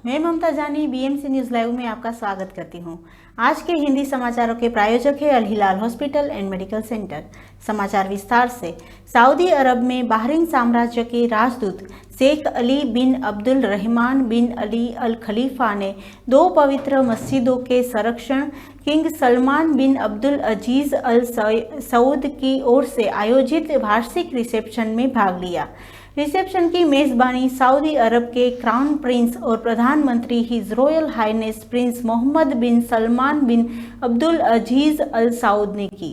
मैं ममता जानी BMC news live में आपका स्वागत करती हूं। आज के हिंदी समाचारों के प्रायोजक है अल हिलाल हॉस्पिटल एंड मेडिकल सेंटर। समाचार विस्तार से। सऊदी अरब में बहरीन साम्राज्य के राजदूत शेख अली बिन अब्दुल रहमान बिन अली अल खलीफा ने 2 पवित्र मस्जिदों के संरक्षण king Salman bin Abdul Aziz Al Saud की ओर से आयोजित वार्षिक रिसेप्शन में भाग लिया। रिसेप्शन की मेजबानी सऊदी अरब के क्राउन प्रिंस और प्रधानमंत्री his royal highness prince Mohammed bin Salman bin Abdul Aziz Al Saud ने की।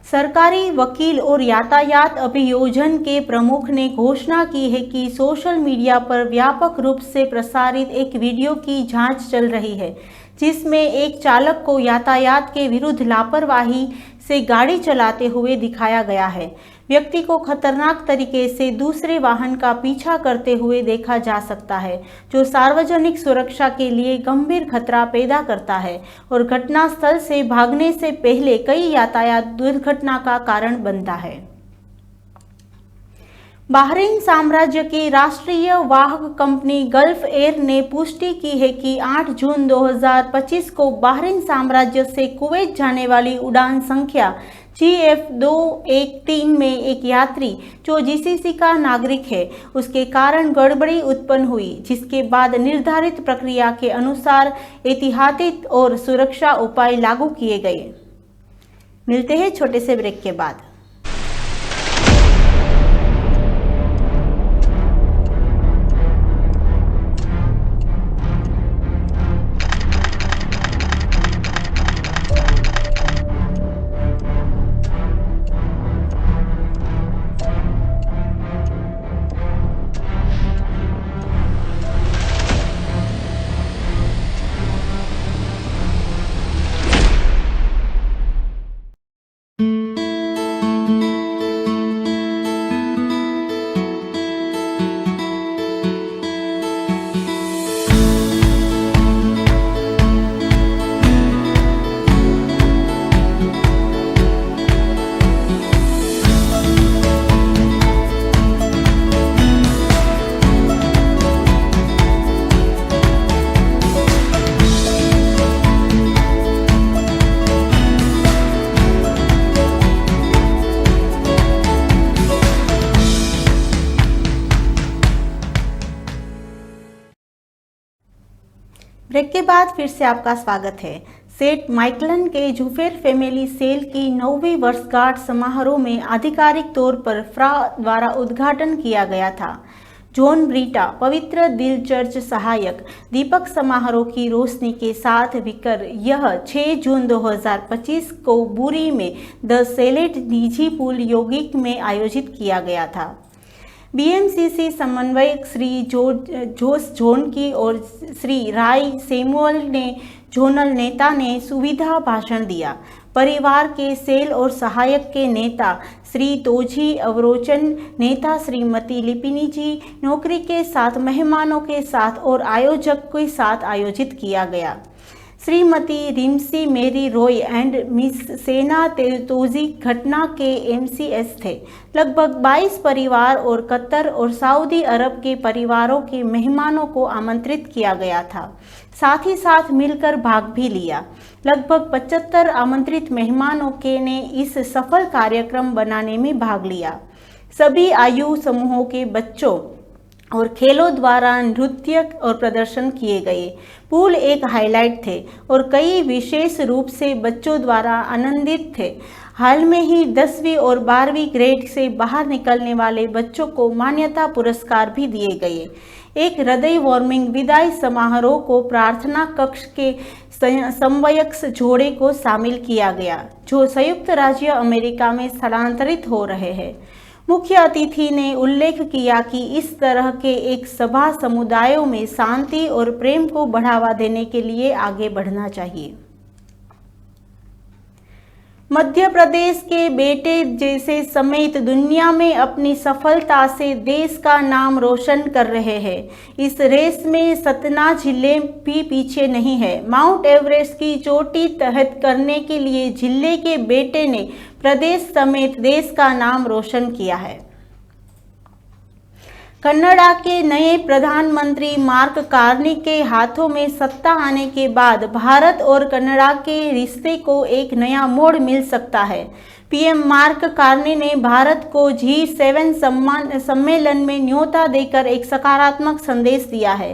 सरकारी वकील और यातायात अभियोजन के प्रमुख ने घोषणा की है कि सोशल मीडिया पर व्यापक रूप से प्रसारित एक वीडियो की जांच चल रही है, जिसमें एक चालक को यातायात के विरुद्ध लापरवाही से गाड़ी चलाते हुए दिखाया गया है। व्यक्ति को खतरनाक तरीके से दूसरे वाहन का पीछा करते हुए देखा जा सकता है, जो सार्वजनिक सुरक्षा के लिए गंभीर खतरा पैदा करता है और घटनास्थल से भागने से पहले कई यातायात दुर्घटना का कारण बनता है। बहरीन साम्राज्य की राष्ट्रीय वाहक कंपनी गल्फ एयर ने पुष्टि की है कि 8 जून 2025 को बहरीन साम्राज्य से कुवैत जाने वाली उड़ान संख्या GF213 में एक यात्री जो जीसीसी का नागरिक है, उसके कारण गड़बड़ी उत्पन्न हुई, जिसके बाद निर्धारित प्रक्रिया के अनुसार एहतियाती और सुरक्षा उपाय लागू किए गए। मिलते हैं छोटे से ब्रेक के बाद। ब्रेक के बाद फिर से आपका स्वागत है। सेंट माइकलन के जुफेर फैमिली सेल की 9वीं वर्षगांठ समारोह में आधिकारिक तौर पर फ्रा द्वारा उद्घाटन किया गया था। जॉन ब्रीटा पवित्र दिल चर्च सहायक दीपक समारोह की रोशनी के साथ विकर यह 6 जून 2025 को बुरी में द सेलेट निजी पूल यौगिक में आयोजित किया गया था। बीएमसीसी समन्वयक श्री जोस जोनकी और श्री राय सैमुअल ने जोनल नेता ने सुविधा भाषण दिया। परिवार के सेल और सहायक के नेता श्री तोजी अवरोचन, नेता श्रीमती लिपिनी जी, नौकरी के साथ मेहमानों के साथ और आयोजक के साथ आयोजित किया गया। श्रीमती रिमसी मेरी रॉय एंड मिस सेना तोजी घटना के एमसीएस थे। लगभग 22 परिवार और कतर और सऊदी अरब के परिवारों के मेहमानों को आमंत्रित किया गया था, साथ ही साथ मिलकर भाग भी लिया। लगभग 75 आमंत्रित मेहमानों के ने इस सफल कार्यक्रम बनाने में भाग लिया। सभी आयु समूहों के बच्चों और खेलों द्वारा नृत्य और प्रदर्शन किए गए। पूल एक हाईलाइट थे और कई विशेष रूप से बच्चों द्वारा आनंदित थे। हाल में ही 10वीं और 12वीं ग्रेड से बाहर निकलने वाले बच्चों को मान्यता पुरस्कार भी दिए गए। एक हृदय वार्मिंग विदाई समारोह को प्रार्थना कक्ष के समवयस्क जोड़े को शामिल किया गया, जो संयुक्त राज्य अमेरिका में स्थलांतरित हो रहे हैं। मुख्य अतिथि ने उल्लेख किया कि इस तरह के एक सभा समुदायों में शांति और प्रेम को बढ़ावा देने के लिए आगे बढ़ना चाहिए। मध्य प्रदेश के बेटे जैसे समेत दुनिया में अपनी सफलता से देश का नाम रोशन कर रहे हैं। इस रेस में सतना जिले भी पीछे नहीं है। माउंट एवरेस्ट की चोटी तहत करने के लिए जिले के बेटे ने प्रदेश समेत देश का नाम रोशन किया है। कनाडा के नए प्रधानमंत्री मार्क कार्नी के हाथों में सत्ता आने के बाद भारत और कनाडा के रिश्ते को एक नया मोड़ मिल सकता है। पीएम मार्क कार्नी ने भारत को G7 सम्मेलन में न्योता देकर एक सकारात्मक संदेश दिया है।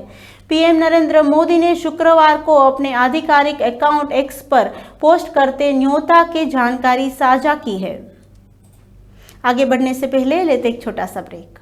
पीएम नरेंद्र मोदी ने शुक्रवार को अपने आधिकारिक अकाउंट एक्स पर पोस्ट करते न्योता की जानकारी साझा की है। आगे बढ़ने से पहले लेते एक छोटा सा break.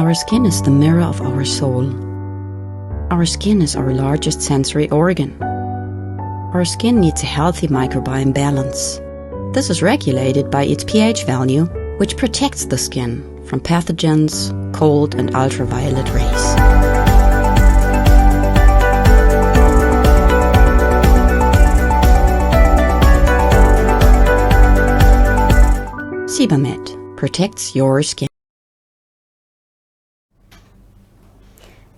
Our skin is the mirror of our soul. Our skin is our largest sensory organ. Our skin needs a healthy microbiome balance. This is regulated by its pH value, which protects the skin from pathogens, cold and ultraviolet rays. Sebamed protects your skin.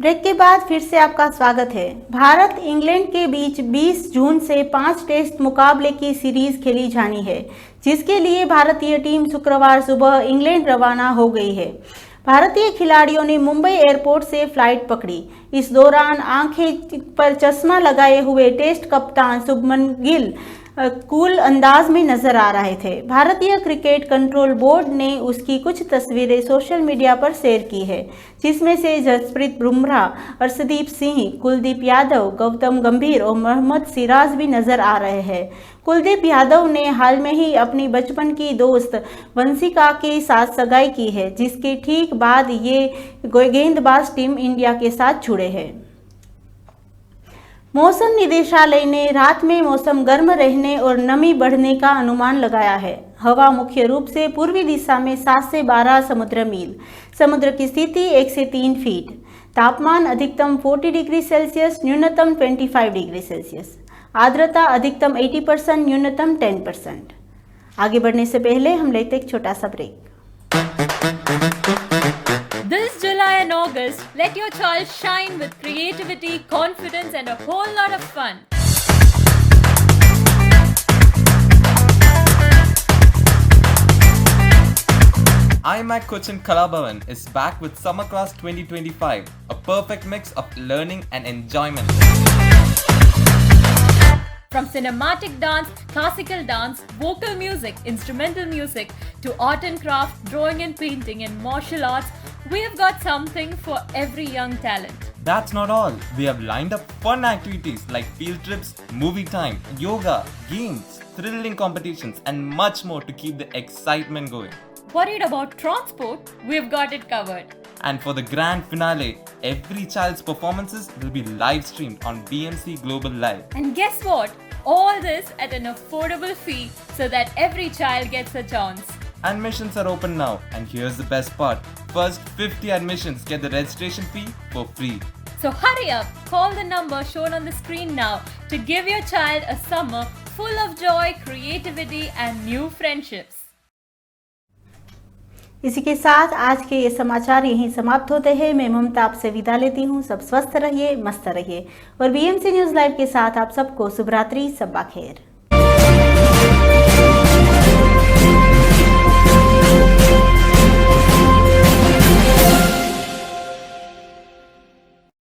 Break के बाद फिर से आपका स्वागत है। Bharat England के बीच 20 जून से 5 test मुकाबले की सीरीज खेली जानी है, जिसके लिए भारतीय टीम शुक्रवार सुबह इंग्लैंड रवाना हो गई है। भारतीय खिलाड़ियों ने मुंबई एयरपोर्ट से फ्लाइट पकड़ी। इस दौरान आंखें पर चश्मा लगाए हुए टेस्ट कप्तान शुभमन गिल कूल अंदाज में नजर आ रहे थे। भारतीय क्रिकेट कंट्रोल बोर्ड ने उसकी कुछ तस्वीरें सोशल मीडिया पर शेयर की है, जिसमें से जसप्रीत बुमराह, अर्शदीप सिंह, कुलदीप यादव, गौतम गंभीर और मोहम्मद सिराज भी नजर आ रहे हैं। कुलदीप यादव ने हाल में ही अपनी बचपन की दोस्त वंशिका के साथ सगाई की है, जिसके ठीक बाद ये गेंदबाज टीम इंडिया के साथ जुड़े हैं। मौसम निदेशालय ने रात में मौसम गर्म रहने और नमी बढ़ने का अनुमान लगाया है। हवा मुख्य रूप से पूर्वी दिशा में 7 से 12 समुद्र मील, समुद्र की स्थिति 1 से 3 फीट, तापमान अधिकतम 40 डिग्री सेल्सियस, न्यूनतम 25 डिग्री सेल्सियस, आर्द्रता अधिकतम 80%, न्यूनतम 10%। आगे बढ़ने से पहले हम लेते एक छोटा सा break. This July and August, let your child shine with creativity, confidence and a whole lot of fun. iMac Cochin Kalabhavan is back with Summer Class 2025, a perfect mix of learning and enjoyment. From cinematic dance, classical dance, vocal music, instrumental music, to art and craft, drawing and painting and martial arts, we have got something for every young talent. That's not all. We have lined up fun activities like field trips, movie time, yoga, games, thrilling competitions and much more to keep the excitement going. Worried about transport? We've got it covered. And for the grand finale, every child's performances will be live streamed on BMC Global Live. And guess what? All this at an affordable fee so that every child gets a chance. Admissions are open now, and here's the best part. First 50 admissions get the registration fee for free. So hurry up, call the number shown on the screen now to give your child a summer full of joy, creativity and new friendships. इसी के साथ आज के ये समाचार यहीं समाप्त होते हैं। मैं ममता आपसे विदा लेती हूँ। सब स्वस्थ रहिए, मस्त रहिए और बीएमसी न्यूज़ लाइव के साथ आप सबको शुभ रात्रि, शब्बा खैर।